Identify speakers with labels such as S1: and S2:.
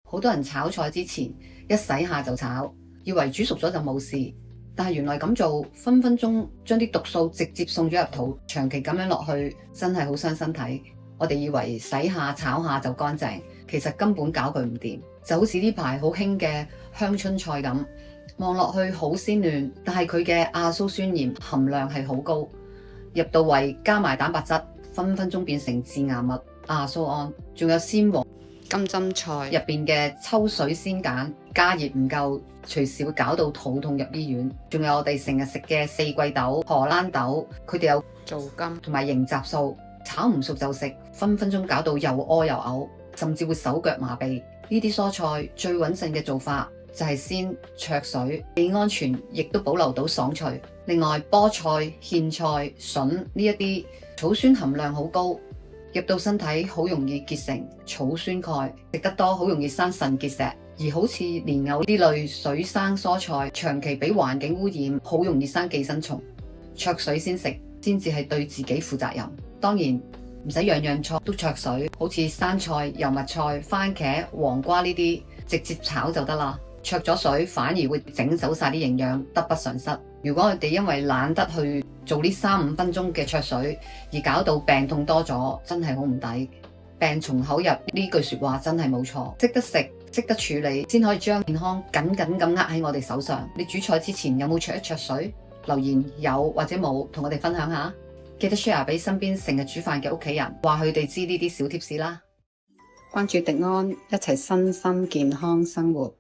S1: 好多人炒菜之前一洗下就炒，以為煮熟咗就冇事，但係原來咁做分分鐘將啲毒素直接送咗入肚，長期咁樣落去真係好傷身體。我哋以為洗下炒下就乾淨，其實根本搞佢唔掂。就好似呢排好興嘅香椿菜咁，望落去好鮮嫩，但係佢嘅亞蘇酸鹽含量係好高，入到胃加埋蛋白質，分分鐘變成致癌物亞蘇胺。仲有鮮黃金針菜入邊嘅抽水鮮鹼，加熱唔夠，隨時會搞到肚痛入醫院。仲有我哋成日食嘅四季豆、荷蘭豆，佢哋有皂苷同埋凝集素，炒唔熟就食，分分鐘搞到又屙又嘔，甚至會手腳麻痹。呢啲蔬菜最穩陣嘅做法就係先焯水，既安全亦都保留到爽脆。另外菠菜、莧菜、筍呢一啲草酸含量好高，入到身體好容易結成草酸鈣，食得多好容易生腎結石。而好似蓮藕呢類水生蔬菜，長期俾環境污染，好容易生寄生蟲。焯水先食，先至係對自己負責任。當然唔使樣樣菜都焯水，好似生菜、油麥菜、番茄、黃瓜呢啲直接炒就得啦。焯咗水反而會整走晒啲營養，得不償失。如果我哋因為懶得去做呢3-5分鐘嘅焯水，而搞到病痛多咗，真係好唔抵。病從口入呢句說話真係冇錯，識得食，識得處理，先可以將健康緊緊咁握喺我哋手上。你煮菜之前有冇焯一焯水？留言有或者冇，同我哋分享下。記得 share 俾身邊成日煮飯嘅屋企人，話佢哋知呢啲小貼士啦。關注迪安，一齊身心健康生活。